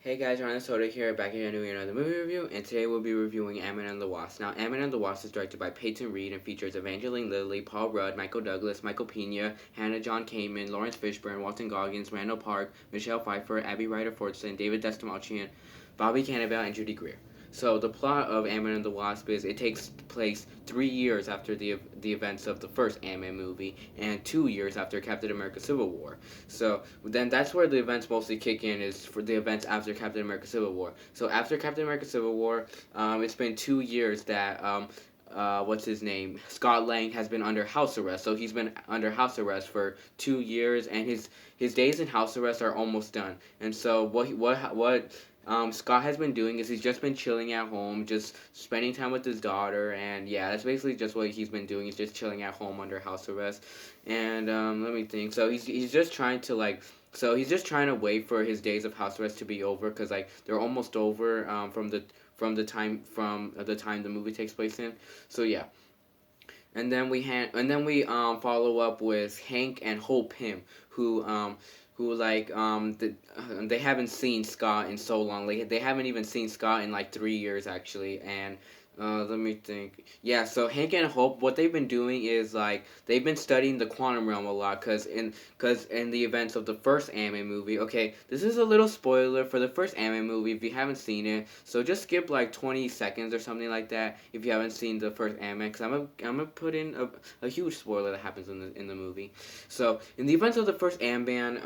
Hey guys, Ryan Soda here, back again doing another movie review, and today we'll be reviewing Ant-Man and the Wasp. Now, Ant-Man and the Wasp is directed by Peyton Reed and features Evangeline Lilly, Paul Rudd, Michael Douglas, Michael Pena, Hannah John Kamen, Lawrence Fishburne, Walton Goggins, Randall Park, Michelle Pfeiffer, Abby Ryder-Fortson, David Dastmalchian, Bobby Cannavale, and Judy Greer. So the plot of Ant-Man and the Wasp is it takes place 3 years after the events of the first Ant-Man movie and 2 years after Captain America: Civil War. So then that's where the events mostly kick in is for the events after Captain America: Civil War. So after Captain America: Civil War, it's been 2 years that what's his name? Scott Lang has been under house arrest. So he's been under house arrest for 2 years, and his days in house arrest are almost done. And so what Scott has been doing is he's just been chilling at home, just spending time with his daughter, and yeah, that's basically just what he's been doing. He's just chilling at home under house arrest, and let me think. So he's just trying to he's just trying to wait for his days of house arrest to be over because like they're almost over from the time the movie takes place in. So yeah, and then we follow up with Hank and Hope Pym who they haven't seen Scott in so long. Like they haven't even seen Scott in like 3 years actually. And let me think. Yeah, so Hank and Hope, what they've been doing is like they've been studying the quantum realm a lot, cause in the events of the first anime movie. Okay, this is a little spoiler for the first anime movie if you haven't seen it. So just skip like 20 seconds or something like that if you haven't seen the first anime, cause I'm gonna put in a huge spoiler that happens in the movie. So in the events of the first Ant-Man,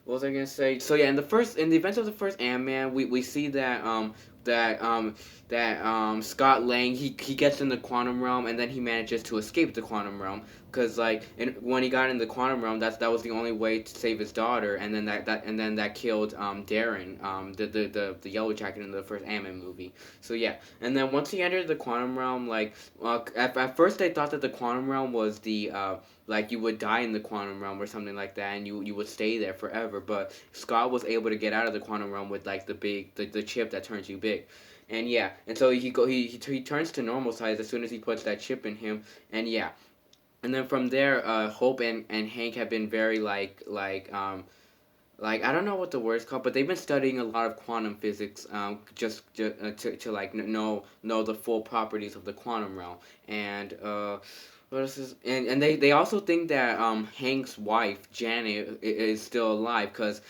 what was I gonna say? So yeah, in the events of the first Ant-Man, we see that um Scott Lang he gets in the quantum realm and then he manages to escape the quantum realm because when he got in the quantum realm that was the only way to save his daughter, and then that killed Darren, the yellow jacket in the first Ant-Man movie. So yeah, and then once he entered the quantum realm, at first they thought that the quantum realm was the like you would die in the quantum realm or something like that, and you would stay there forever. But Scott was able to get out of the quantum realm with like the chip that turns you big, and yeah, and so he turns to normal size as soon as he puts that chip in him, and yeah, and then from there, Hope and Hank have been very like I don't know what the word is called, but they've been studying a lot of quantum physics, just to like know the full properties of the quantum realm, and what else is and they also think that Hank's wife Janet is still alive because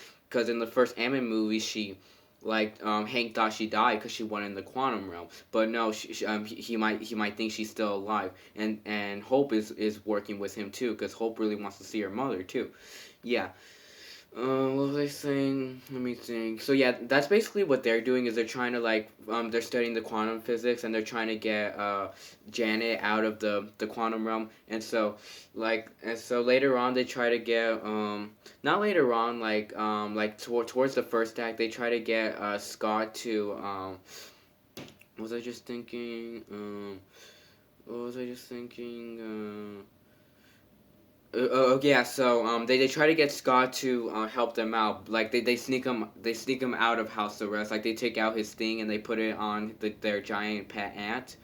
in the first Ant-Man movie Hank thought she died because she went in the quantum realm, but no, he might think she's still alive, and Hope is working with him too because Hope really wants to see her mother too, yeah. What was I saying? Let me think. So yeah, that's basically what they're doing is they're trying to they're studying the quantum physics and they're trying to get Janet out of the quantum realm, and so later on they try to get not later on towards the first act they try to get Scott to what was I just thinking? What was I just thinking? Yeah, so they try to get Scott to help them out. Like they sneak him out of house arrest. Like they take out his thing and they put it on their giant pet ant.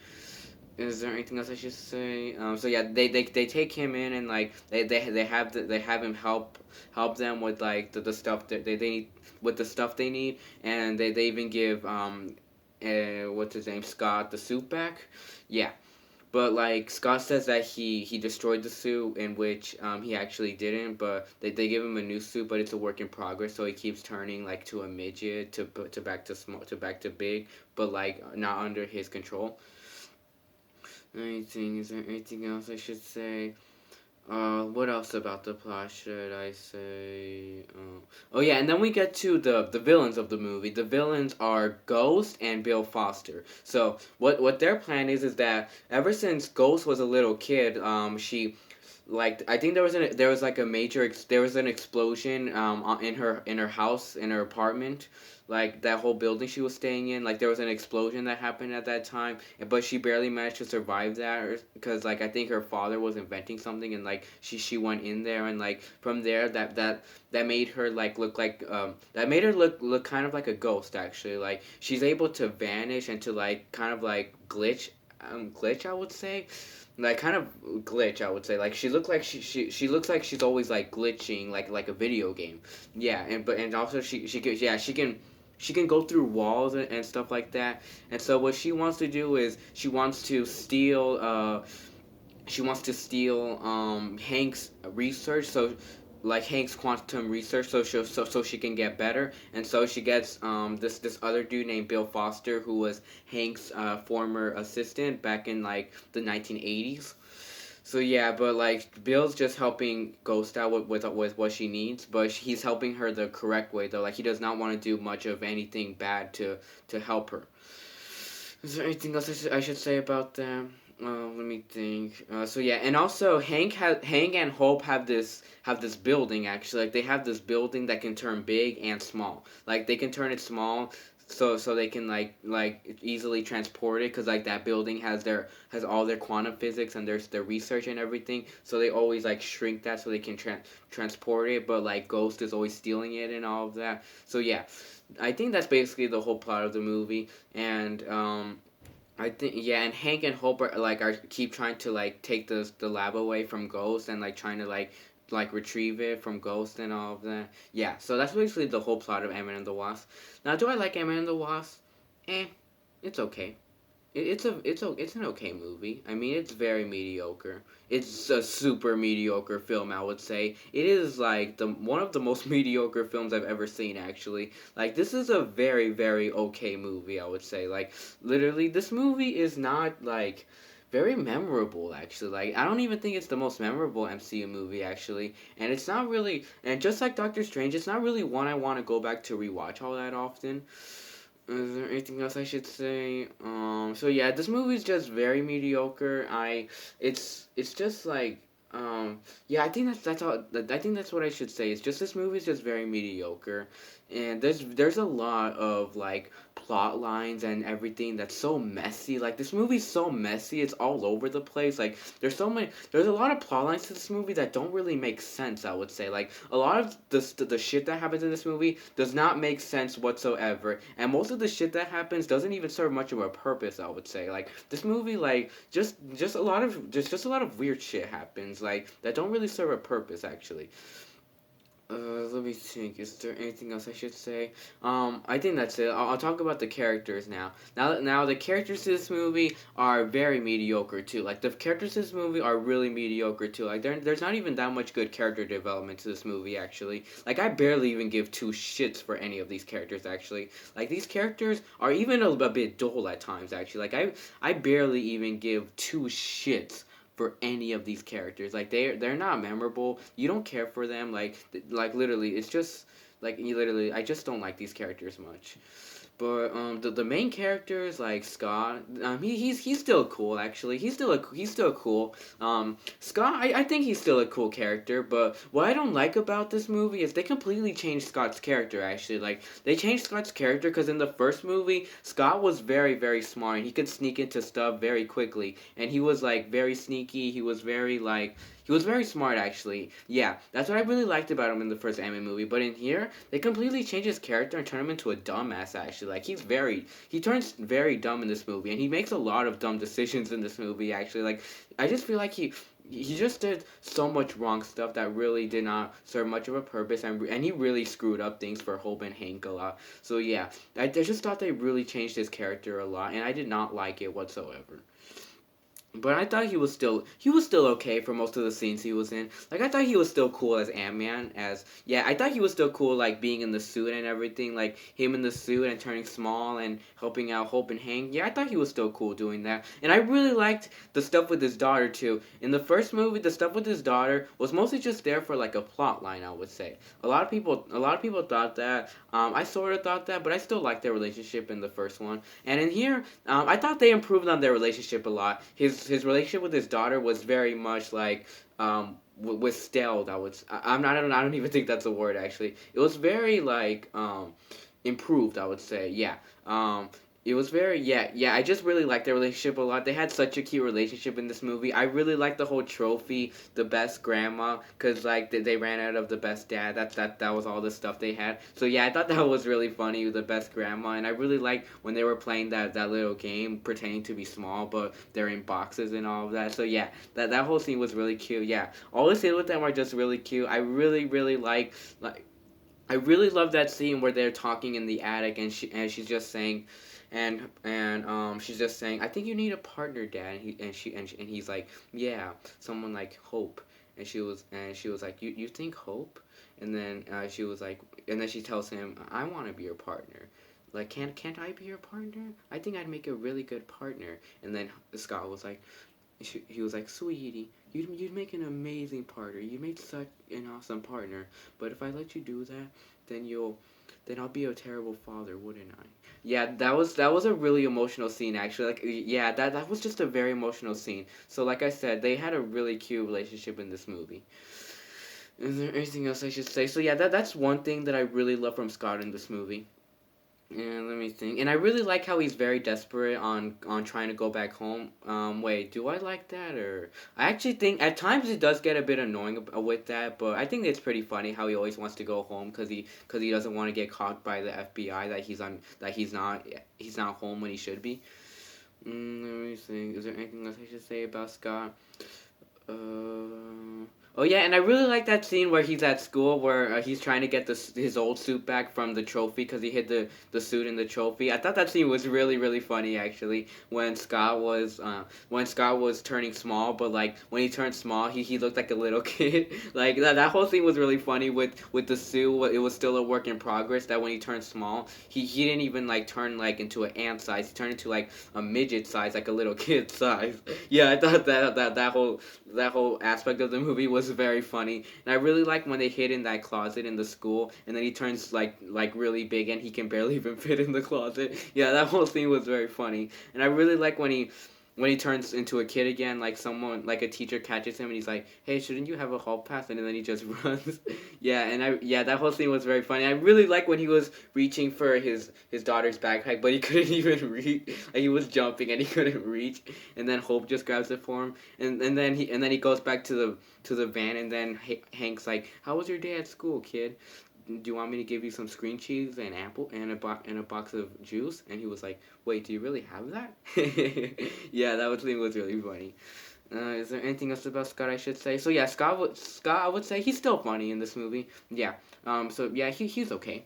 Is there anything else I should say? So yeah, they take him in and like they have him help them with like the stuff that they need with the stuff they need, and they even give what's his name, Scott, the suit back. Yeah. But like Scott says that he destroyed the suit, in which he actually didn't. But they give him a new suit, but it's a work in progress. So he keeps turning like to a midget, to back to small, to back to big, but like not under his control. Anything? Is there anything else I should say? What else about the plot should I say? Oh yeah, and then we get to the villains of the movie. The villains are Ghost and Bill Foster. So what their plan is that ever since Ghost was a little kid, I think there was like a there was an explosion in her house, in her apartment, like that whole building she was staying in, like there was an explosion that happened at that time, but she barely managed to survive that because like I think her father was inventing something, and like she went in there, and like from there that made her like look like that made her look kind of like a ghost actually. Like she's able to vanish and to like kind of like glitch, I would say, like kind of glitch, I would say. Like she looked like she looks like she's always like glitching like a video game. Yeah, and also she can, yeah, she can go through walls and stuff like that. And so what she wants to do is she wants to steal Hank's research, so like Hank's quantum research, so she can get better. And so she gets this other dude named Bill Foster, who was Hank's former assistant back in like the 1980s. So yeah, but like Bill's just helping Ghost out with what she needs, but he's helping her the correct way though. Like he does not want to do much of anything bad to help her. Is there anything else I should say about them? Let me think. So yeah, and also Hank and Hope have this building actually. Like they have this building that can turn big and small. Like they can turn it small so they can like easily transport it because like that building has all their quantum physics and their research and everything. So they always like shrink that so they can transport it. But like Ghost is always stealing it and all of that. So yeah, I think that's basically the whole plot of the movie. And I think yeah, and Hank and Hope are keep trying to like take the lab away from Ghost and like trying to like retrieve it from Ghost and all of that. Yeah, so that's basically the whole plot of Ant-Man and the Wasp. Now, do I like Ant-Man and the Wasp? Eh, it's okay. It's an okay movie. I mean, it's very mediocre. It's a super mediocre film, I would say. It is like the one of the most mediocre films I've ever seen. Actually, like this is a very okay movie. I would say, like literally, this movie is not like very memorable. Actually, like I don't even think it's the most memorable MCU movie. Actually, and it's not really. And just like Doctor Strange, it's not really one I want to go back to rewatch all that often. Is there anything else I should say? So yeah, this movie's just very mediocre. It's just like, yeah, I think that's all. I think that's what I should say. It's just this movie's just very mediocre, and there's a lot of like plot lines and everything that's so messy. Like this movie's so messy. It's all over the place. Like there's a lot of plot lines to this movie that don't really make sense. I would say like a lot of the shit that happens in this movie does not make sense whatsoever, and most of the shit that happens doesn't even serve much of a purpose. I would say like this movie like just a lot of just a lot of weird shit happens like that don't really serve a purpose actually. Let me think. Is there anything else I should say? I think that's it. I'll talk about the characters now. Now the characters in this movie are very mediocre too. Like the characters in this movie are really mediocre too. Like there's not even that much good character development to this movie actually. Like I barely even give two shits for any of these characters actually. Like these characters are even a bit dull at times actually. Like I barely even give two shits for any of these characters. Like they're not memorable. You don't care for them. Like literally, it's just like you literally. I just don't like these characters much. But the main characters like Scott, he's still cool actually. He's still cool. Scott, I think he's still a cool character. But what I don't like about this movie is they completely changed Scott's character. Actually, like they changed Scott's character because in the first movie, Scott was very smart and he could sneak into stuff very quickly. And he was like very sneaky. He was very smart actually. Yeah, that's what I really liked about him in the first anime movie. But in here, they completely changed his character and turned him into a dumbass actually. Like he turns very dumb in this movie and he makes a lot of dumb decisions in this movie actually. Like I just feel like he just did so much wrong stuff that really did not serve much of a purpose and he really screwed up things for Hope and Hank a lot. So yeah, I just thought they really changed his character a lot and I did not like it whatsoever. But I thought he was still okay for most of the scenes he was in. Like I thought he was still cool as Ant-Man as yeah, I thought he was still cool like being in the suit and everything, like him in the suit and turning small and helping out Hope and Hank. Yeah, I thought he was still cool doing that. And I really liked the stuff with his daughter too. In the first movie, the stuff with his daughter was mostly just there for like a plot line, I would say. A lot of people thought that. I sort of thought that, but I still liked their relationship in the first one. And in here, I thought they improved on their relationship a lot. His relationship with his daughter was very much like with stealth. I don't even think that's a word actually. It was very like improved. I would say yeah. It was very yeah. I just really liked their relationship a lot. They had such a cute relationship in this movie. I really liked the whole trophy, the best grandma, cause like they ran out of the best dad. That was all the stuff they had. So yeah, I thought that was really funny, the best grandma, and I really liked when they were playing that little game, pretending to be small, but they're in boxes and all of that. So yeah, that whole scene was really cute. Yeah, all the scenes with them are just really cute. I really like. I really love that scene where they're talking in the attic, and she's just saying, she's just saying, I think you need a partner, Dad. And he's like, yeah, someone like Hope. And she was like, you think Hope? And then she was like, and then she tells him, I want to be your partner. Like, can't I be your partner? I think I'd make a really good partner. And then Scott was like, he was like, sweetie, you'd make an amazing partner. You make such an awesome partner. But if I let you do that, then then I'll be a terrible father, wouldn't I? Yeah, that was a really emotional scene actually. Like, yeah, that was just a very emotional scene. So like I said, they had a really cute relationship in this movie. Is there anything else I should say? So yeah, that's one thing that I really love from Scott in this movie. And let me think. And I really like how he's very desperate on trying to go back home. Wait, do I like that or I actually think at times it does get a bit annoying with that, but I think it's pretty funny how he always wants to go home because he doesn't want to get caught by the FBI that he's not home when he should be. Let me think. Is there anything else I should say about Scott? Oh yeah, and I really like that scene where he's at school where he's trying to get his old suit back from the trophy because he hid the suit in the trophy. I thought that scene was really really funny actually when Scott was turning small, but like when he turned small, he looked like a little kid. Like that whole scene was really funny with the suit. It was still a work in progress. That when he turned small, he didn't even like turn like into an ant size. He turned into like a midget size, like a little kid size. Yeah, I thought that whole aspect of the movie was very funny, and I really like when they hid in that closet in the school, and then he turns like really big, and he can barely even fit in the closet. Yeah, that whole scene was very funny, and I really like when he turns into a kid again, like someone like a teacher catches him, and he's like, "Hey, shouldn't you have a hall pass?" And then he just runs. Yeah, that whole scene was very funny. I really like when he was reaching for his daughter's backpack, but he couldn't even reach. Like he was jumping and he couldn't reach, and then Hope just grabs it for him, and then he goes back to the van, and then Hank's like, "How was your day at school, kid? Do you want me to give you some screen cheese and apple and a box of juice?" And he was like, "Wait, do you really have that?" Yeah, that thing was really funny. Is there anything else about Scott I should say? So yeah, Scott I would say he's still funny in this movie. Yeah. So yeah, he's okay.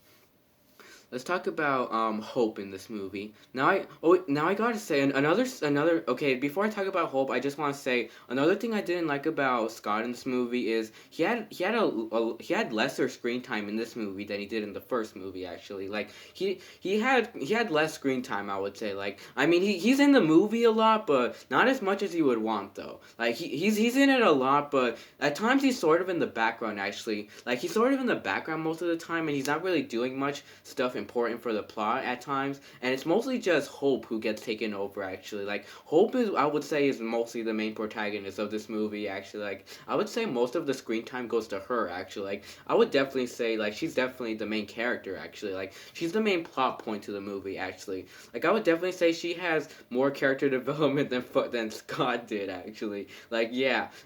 Let's talk about Hope in this movie. Now I gotta say another. Okay, before I talk about Hope, I just want to say another thing I didn't like about Scott in this movie is he had lesser screen time in this movie than he did in the first movie. Actually, like he had less screen time. I would say. Like I mean he's in the movie a lot, but not as much as you would want though. Like he's in it a lot, but at times he's sort of in the background actually. Like he's sort of in the background most of the time, and he's not really doing much stuff important for the plot at times, and it's mostly just Hope who gets taken over actually. Like Hope is I would say is mostly the main protagonist of this movie actually. Like I would say most of the screen time goes to her actually. Like I would definitely say like she's definitely the main character actually. Like she's the main plot point to the movie actually. Like I would definitely say she has more character development than Scott did actually. Like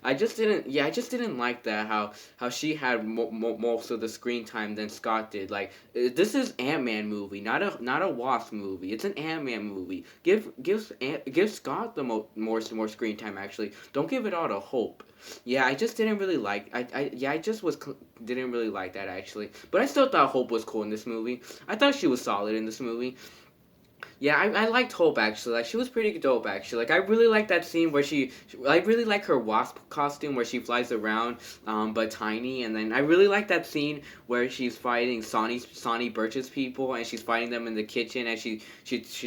I just didn't like that how she had most of the screen time than Scott did. Like this is Ant-Man movie, not a Wasp movie. It's an Ant-Man movie. Give Scott the more screen time actually. Don't give it all to Hope. Yeah, I just didn't really like. I just didn't really like that actually. But I still thought Hope was cool in this movie. I thought she was solid in this movie. Yeah, I liked Hope actually. Like she was pretty dope actually. Like I really like that scene where I really like her wasp costume where she flies around, but tiny. And then I really like that scene where she's fighting Sonny Birch's people, and she's fighting them in the kitchen, and she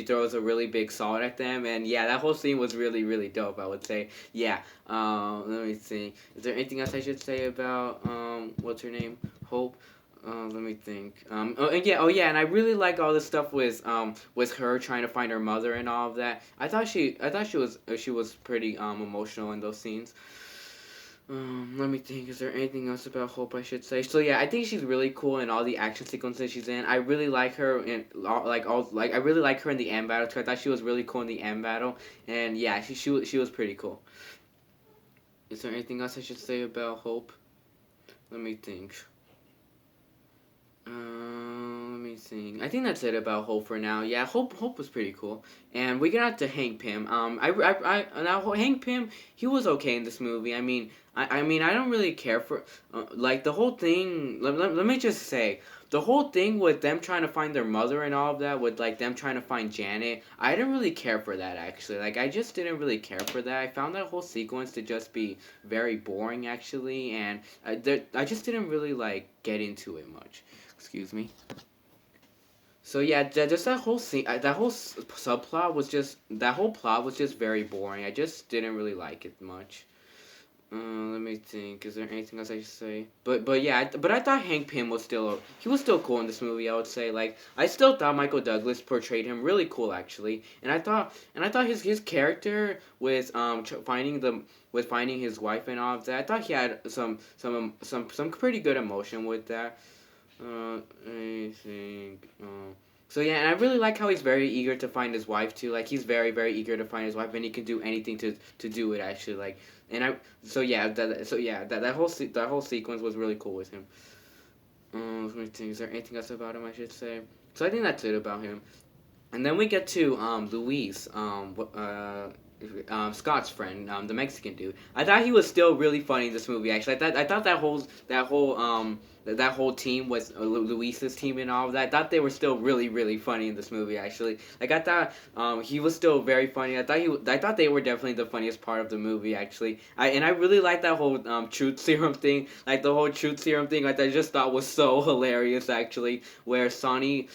throws a really big salt at them. And yeah, that whole scene was really really dope. I would say. Yeah. Let me see. Is there anything else I should say about what's her name? Hope. Let me think. Oh yeah, and I really like all this stuff with her trying to find her mother and all of that. I thought she was pretty emotional in those scenes. Let me think. Is there anything else about Hope I should say? So yeah, I think she's really cool in all the action sequences she's in. I really like her in I really like her in the end battle too. I thought she was really cool in the end battle, and yeah, she was pretty cool. Is there anything else I should say about Hope? Let me think. Let me think. I think that's it about Hope for now. Yeah, Hope was pretty cool, and we get out to Hank Pym. Now Hank Pym, he was okay in this movie. I mean I don't really care for like the whole thing. Let me just say, the whole thing with them trying to find their mother and all of that, with like them trying to find Janet, I didn't really care for that actually. Like I just didn't really care for that. I found that whole sequence to just be very boring actually, and I just didn't really like get into it much. Excuse me. So yeah, just that whole scene, that whole subplot was just that whole plot was just very boring. I just didn't really like it much. Let me think. Is there anything else I should say? But yeah, but I thought Hank Pym was still he was still cool in this movie. I would say like I still thought Michael Douglas portrayed him really cool actually, and I thought his character with finding the with finding his wife and all of that. I thought he had some pretty good emotion with that. I think. So yeah, and I really like how he's very eager to find his wife too. Like he's very eager to find his wife, and he can do anything to do it actually. Like, and I that whole sequence was really cool with him. Let me think. Is there anything else about him I should say? So I think that's it about him. And then we get to Luis, Scott's friend, the Mexican dude. I thought he was still really funny in this movie. Actually, I thought that whole team was Luis's team and all of that. I thought they were still really funny in this movie. Actually, like I thought he was still very funny. I thought they were definitely the funniest part of the movie. Actually, I really liked that whole truth serum thing. Like the whole truth serum thing. Like I just thought was so hilarious. Actually, where Sonny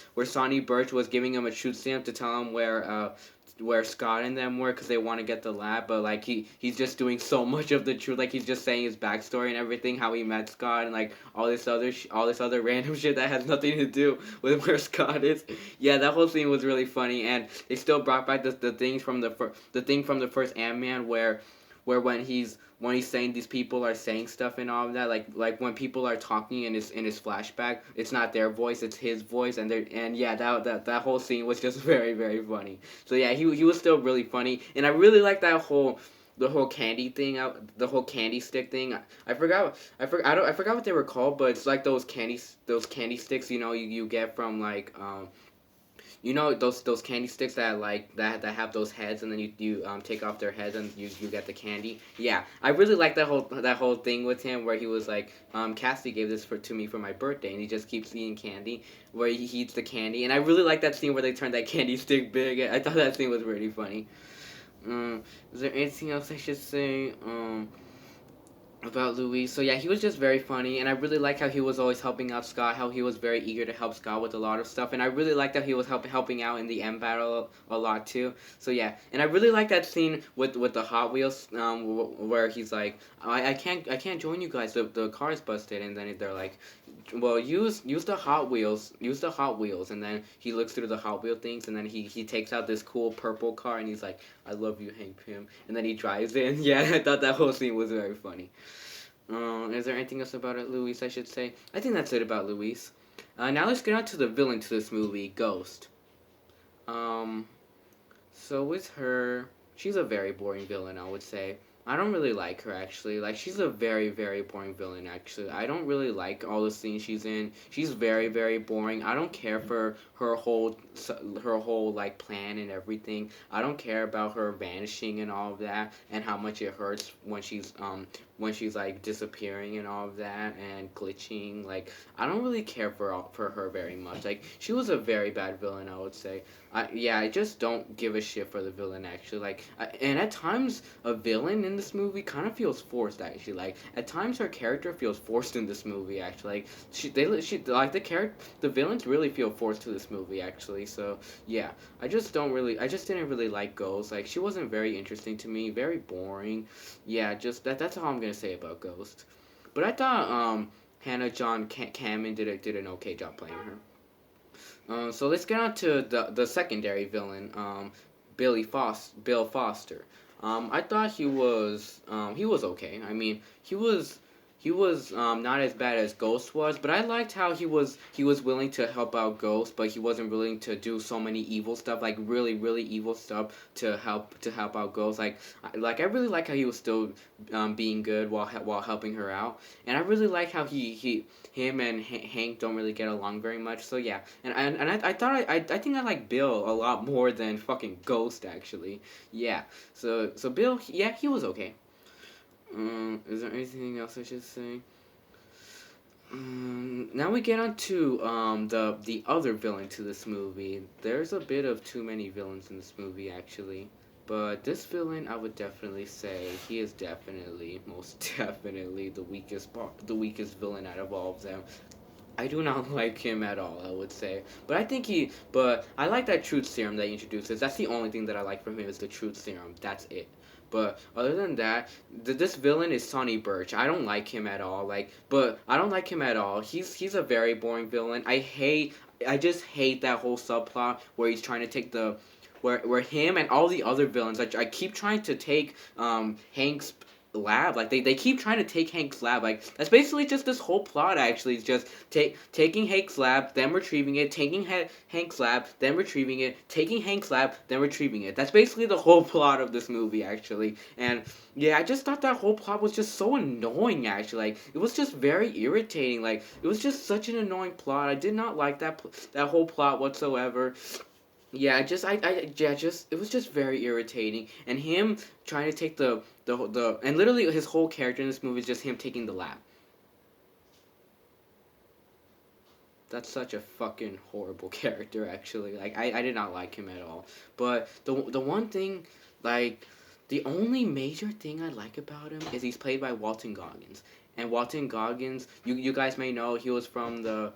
Birch was giving him a truth serum to tell him where Scott and them were because they want to get the lab, but like he's just doing so much of the truth, like he's just saying his backstory and everything, how he met Scott and like all this other random shit that has nothing to do with where Scott is. Yeah, that whole scene was really funny, and they still brought back the things from the thing from the first Ant-Man where when he's saying these people are saying stuff and all of that, like when people are talking in his flashback, it's not their voice, it's his voice, and yeah, that whole scene was just very funny. So yeah, he was still really funny, and I really like that whole the whole candy thing out the whole candy stick thing. I forgot what they were called, but it's like those candy sticks you get from like those candy sticks that like that have those heads, and then you take off their heads and you get the candy. Yeah, I really like that whole thing with him where he was like, Cassie gave this to me for my birthday, and he just keeps eating candy where he eats the candy, and I really like that scene where they turn that candy stick big. I thought that scene was really funny. Um, is there anything else I should say? About Louis. So yeah, he was just very funny, and I really like how he was always helping out Scott. How he was very eager to help Scott with a lot of stuff, and I really like that he was helping out in the end battle a lot too. So yeah, and I really like that scene with the Hot Wheels, where he's like, I can't join you guys. The car is busted, and then they're like, well, use the Hot Wheels, and then he looks through the Hot Wheel things, and then he takes out this cool purple car, and he's like, I love you, Hank Pym, and then he drives in. Yeah, I thought that whole scene was very funny. Is there anything else about it, Luis, I should say? I think that's it about Luis. Now let's get on to the villain to this movie, Ghost. Um, so with her, she's a very boring villain, I would say. I don't really like her actually. Like she's a very boring villain actually. I don't really like all the scenes she's in. She's very boring. I don't care for her whole like plan and everything. I don't care about her vanishing and all of that and how much it hurts when she's like disappearing and all of that and glitching. Like I don't really care for her very much. Like she was a very bad villain, I would say. I just don't give a shit for the villain actually. And at times a villain in this movie kind of feels forced actually. Like at times her character feels forced in this movie actually. Like she like the villains really feel forced to this movie actually. So yeah, I just didn't really like Ghost. Like she wasn't very interesting to me, very boring. Yeah, just that's all I'm gonna say about Ghost. But I thought Hannah John Kamen did an okay job playing her. So let's get on to the secondary villain, Bill Foster. I thought he was okay. I mean, he was not as bad as Ghost was, but I liked how he was willing to help out Ghost, but he wasn't willing to do so many evil stuff, like really evil stuff to help out Ghost. I really like how he was still being good while helping her out, and I really like how him and Hank don't really get along very much. So yeah, I thought I think I like Bill a lot more than fucking Ghost actually. Yeah. So Bill, he was okay. Is there anything else I should say? Now we get on to the other villain to this movie. There's a bit of too many villains in this movie actually, but this villain I would definitely say he is definitely most definitely the weakest villain out of all of them. I do not like him at all, I would say. But I like that truth serum that he introduces. That's the only thing that I like from him is the truth serum. That's it. But other than that, this villain is Sonny Birch. I don't like him at all. But I don't like him at all. He's a very boring villain. I just hate that whole subplot where he's trying to take the where him and all the other villains I keep trying to take Hank's lab. Like they keep trying to take Hank's lab. Like that's basically just this whole plot actually is just taking Hank's lab, then retrieving it, taking Hank's lab, then retrieving it, taking Hank's lab, then retrieving it. That's basically the whole plot of this movie actually. And yeah, I just thought that whole plot was just so annoying actually. Like it was just very irritating. Like it was just such an annoying plot. I did not like that whole plot whatsoever. Yeah, just it was just very irritating, and him trying to take the and literally his whole character in this movie is just him taking the lap. That's such a fucking horrible character, actually. Like I did not like him at all. But the one thing, like the only major thing I like about him is he's played by Walton Goggins, and Walton Goggins, you guys may know he was from the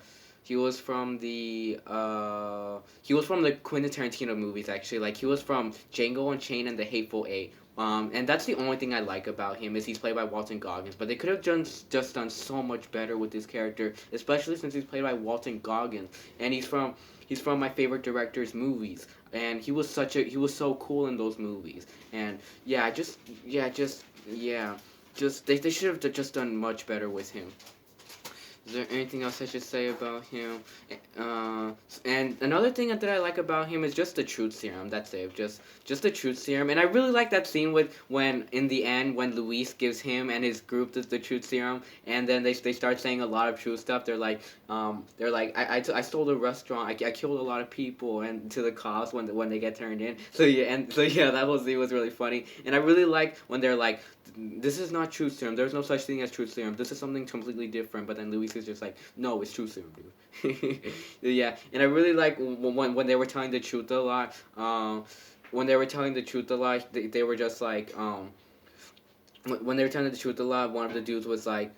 Quentin Tarantino movies actually. Like he was from Django Unchained and The Hateful Eight. And that's the only thing I like about him is he's played by Walton Goggins. But they could have just done so much better with this character, especially since he's played by Walton Goggins, and he's from my favorite director's movies, and he was so cool in those movies. And they should have just done much better with him. Is there anything else I should say about him? Uh, and another thing that I like about him is just the truth serum. That's it. Just the truth serum. And I really like that scene with when in the end when Luis gives him and his group the truth serum, and then they start saying a lot of true stuff. They're like I stole the restaurant. I killed a lot of people and to the cops when they get turned in. So yeah, that whole scene was really funny. And I really like when they're like, this is not truth serum. There's no such thing as truth serum. This is something completely different. But then Luis is just like, no, it's truth serum, dude. Yeah, and I really like when they were telling the truth a lot. When they were telling the truth a lot, they were just like, when they were telling the truth a lot, one of the dudes was like,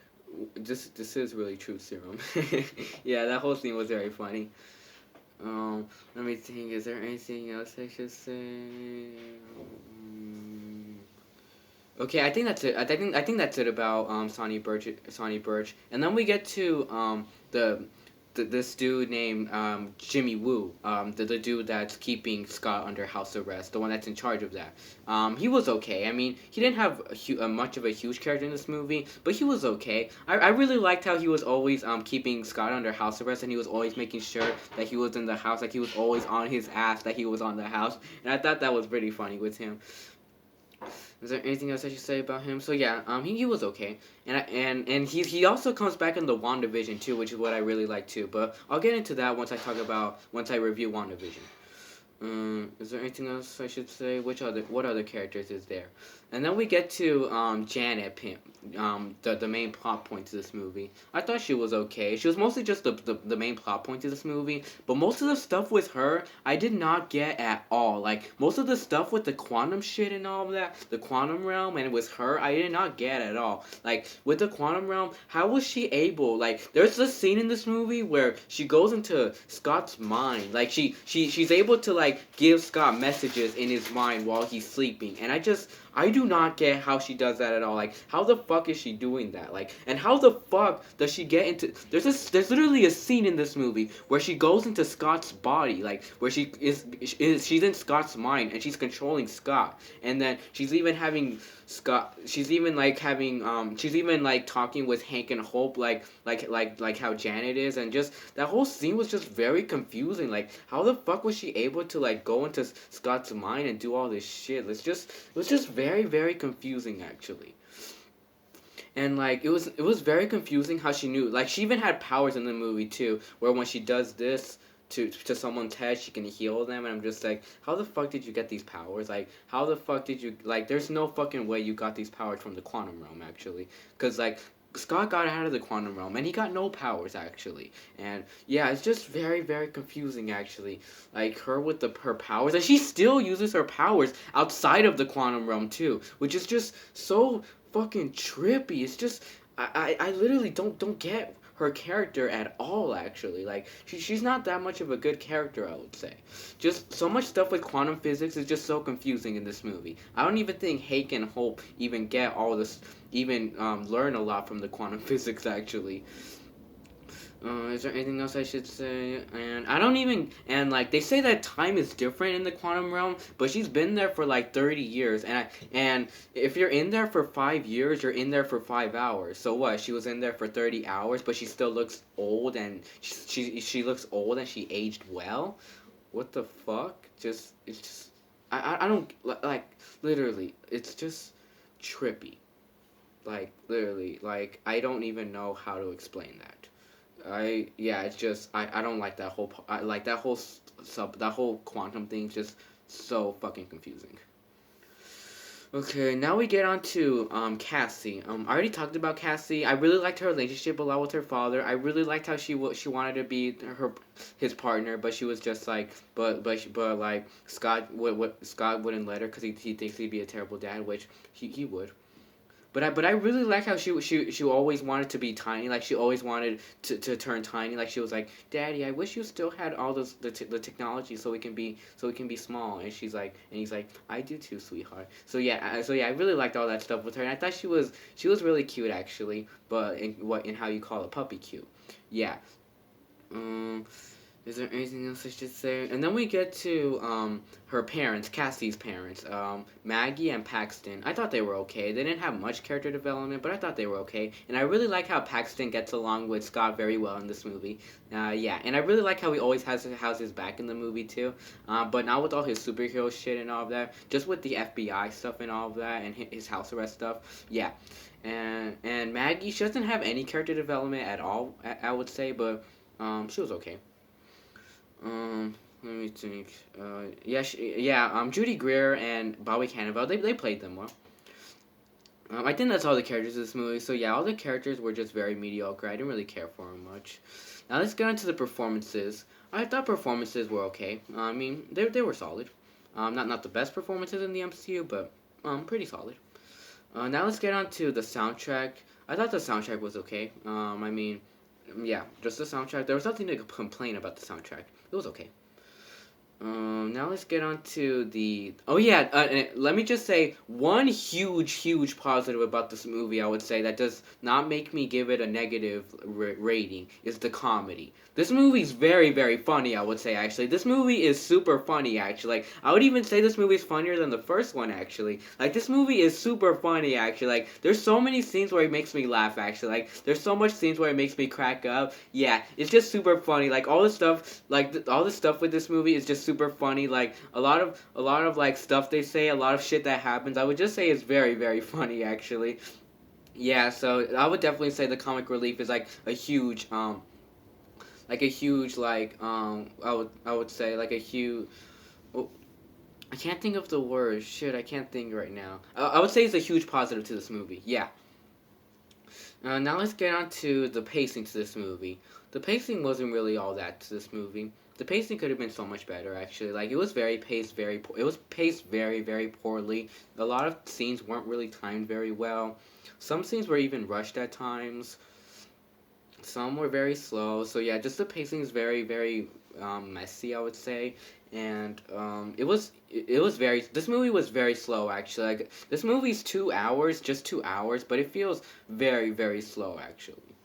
this is really truth serum. Yeah, that whole scene was very funny. Let me think. Is there anything else I should say? Okay, I think that's it. I think that's it about Sonny Birch. And then we get to the, this dude named Jimmy Woo, the dude that's keeping Scott under house arrest, the one that's in charge of that. He was okay. I mean, he didn't have much of a huge character in this movie, but he was okay. I really liked how he was always keeping Scott under house arrest, and he was always making sure that he was in the house, like he was always on his ass that he was on the house, and I thought that was pretty funny with him. Is there anything else I should say about him? So yeah, he was okay, and he also comes back in the WandaVision too, which is what I really like too. But I'll get into that once I review WandaVision. Is there anything else I should say? What other characters is there? And then we get to Janet Pym, the main plot point to this movie. I thought she was okay. She was mostly just the main plot point to this movie, but most of the stuff with her I did not get at all. Like most of the stuff with the quantum shit and all of that, the quantum realm, and with her I did not get at all. Like with the quantum realm, how was she able? Like there's this scene in this movie where she goes into Scott's mind. Like she's able to like give Scott messages in his mind while he's sleeping, and I do not get how she does that at all. Like, how the fuck is she doing that? Like, and how the fuck does she get into? There's literally a scene in this movie where she goes into Scott's body, like where she's in Scott's mind and she's controlling Scott, and then she's even having Scott. She's even like talking with Hank and Hope, like how Janet is, and just that whole scene was just very confusing. Like, how the fuck was she able to like go into Scott's mind and do all this shit? It was just very very confusing actually. And like it was very confusing how she knew. Like she even had powers in the movie too, where when she does this to someone's head, she can heal them. And I'm just like, how the fuck did you get these powers? Like how the fuck did you like? There's no fucking way you got these powers from the quantum realm actually, because like Scott got out of the quantum realm and he got no powers actually. And yeah, it's just very very confusing actually. Like her with her powers, and she still uses her powers outside of the quantum realm too, which is just so fucking trippy. It's just I literally don't get her character at all actually. Like she's not that much of a good character, I would say. Just so much stuff with quantum physics is just so confusing in this movie. I don't even think Hake and Hope even get all this, even learn a lot from the quantum physics actually. Is there anything else I should say? And I don't even, and like they say that time is different in the quantum realm, but she's been there for like 30 years, and if you're in there for 5 years, you're in there for 5 hours. So what? She was in there for 30 hours, but she still looks old, and she looks old and she aged well. What the fuck? Just it's just I don't like literally. It's just trippy. Like literally, like I don't even know how to explain that. Yeah, it's just I don't like that whole like that whole that whole quantum thing. Just so fucking confusing. Okay, now we get on to Cassie. I already talked about Cassie. I really liked her relationship a lot with her father. I really liked how she wanted to be his partner, but she was just like but like Scott Scott wouldn't let her because he thinks he'd be a terrible dad, which he would. But I really like how she always wanted to be tiny. Like she always wanted to turn tiny. Like she was like, Daddy, I wish you still had all the technology so we can be small. And he's like, I do too, sweetheart. So yeah, I really liked all that stuff with her. And I thought she was really cute actually. But in how you call a puppy cute. Yeah. Um, is there anything else I should say? And then we get to her parents, Cassie's parents, Maggie and Paxton. I thought they were okay. They didn't have much character development, but I thought they were okay. And I really like how Paxton gets along with Scott very well in this movie. Yeah, and I really like how he always has his back in the movie too. But not with all his superhero shit and all of that. Just with the FBI stuff and all of that and his house arrest stuff. Yeah. And Maggie, she doesn't have any character development at all, I would say, but she was okay. Let me think. Judy Greer and Bobby Cannavale, they played them well. I think that's all the characters in this movie. So yeah, all the characters were just very mediocre. I didn't really care for them much. Now let's get into the performances. I thought performances were okay. I mean, they were solid. Not the best performances in the MCU, but pretty solid. Now let's get on to the soundtrack. I thought the soundtrack was okay. I mean, yeah, just the soundtrack. There was nothing to complain about the soundtrack. It was okay. Now let's get on to the. Oh yeah, and let me just say one huge positive about this movie. I would say that does not make me give it a negative rating is the comedy. This movie's very funny. I would say actually, this movie is super funny. Actually, like I would even say this movie is funnier than the first one. Actually, like this movie is super funny. Actually, like there's so many scenes where it makes me laugh. Actually, like there's so much scenes where it makes me crack up. Yeah, it's just super funny. Like all the stuff, like all the stuff with this movie is just super funny. Like a lot of like stuff they say, a lot of shit that happens. I would just say it's very funny actually. Yeah, so I would definitely say the comic relief is like a huge I would say like a huge. Oh, I can't think of the word. Shit, I can't think right now. I would say it's a huge positive to this movie. Yeah. Now let's get on to the pacing to this movie. The pacing wasn't really all that to this movie. The pacing could have been so much better, actually. Like it was it was paced very poorly. A lot of scenes weren't really timed very well. Some scenes were even rushed at times. Some were very slow. So yeah, just the pacing is very messy, I would say. And it was very. This movie was very slow, actually. Like this movie's 2 hours, just 2 hours, but it feels very slow, actually.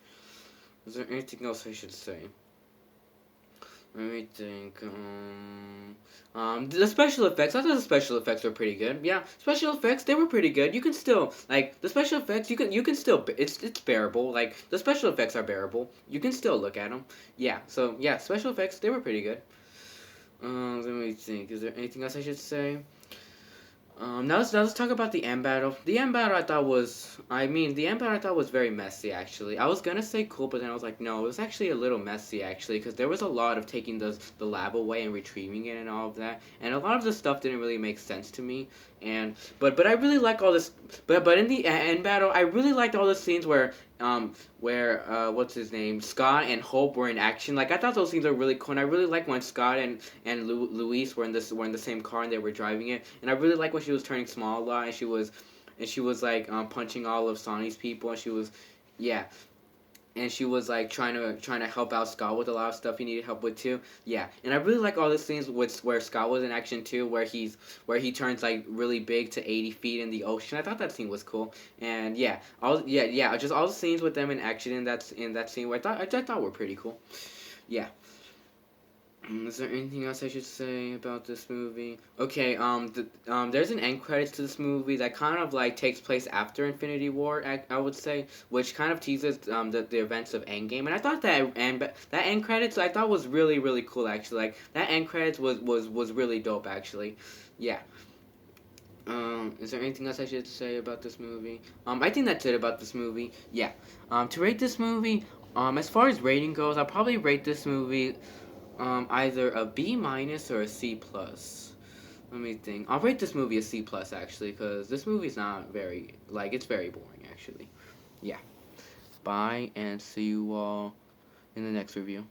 Is there anything else I should say? Let me think. The special effects. I thought the special effects were pretty good. Yeah, special effects they were pretty good. You can still like the special effects. You can still it's bearable. Like the special effects are bearable. You can still look at them. Yeah. So yeah, special effects they were pretty good. Let me think. Is there anything else I should say? Now let's talk about the end battle. The end battle the end battle I thought was very messy actually. I was gonna say cool, but then I was like, no, it was actually a little messy actually, because there was a lot of taking the lab away and retrieving it and all of that, and a lot of the stuff didn't really make sense to me. And but I really like all this. But in the end battle, I really liked all the scenes where where what's his name, Scott and Hope were in action. Like I thought those scenes were really cool, and I really like when Scott and Luis were in the same car and they were driving it, and I really like when she was turning small a lot, and she was like punching all of Sonny's people, and she was, yeah, and she was like trying to help out Scott with a lot of stuff he needed help with too. Yeah, and I really like all the scenes with where Scott was in action too, where he turns like really big to 80 feet in the ocean. I thought that scene was cool, and just all the scenes with them in action in that scene, I thought were pretty cool. Yeah. Is there anything else I should say about this movie? Okay, there's an end credits to this movie that kind of like takes place after Infinity War, I would say, which kind of teases the events of Endgame, and I thought that end credits I thought was really really cool actually. Like that end credits was really dope actually. Yeah. Is there anything else I should say about this movie? I think that's it about this movie. Yeah. To rate this movie, as far as rating goes, I'll probably rate this movie either a B minus or a C plus. Let me think. I'll rate this movie a C plus actually, because this movie's not very it's very boring actually. Yeah. Bye, and see you all in the next review.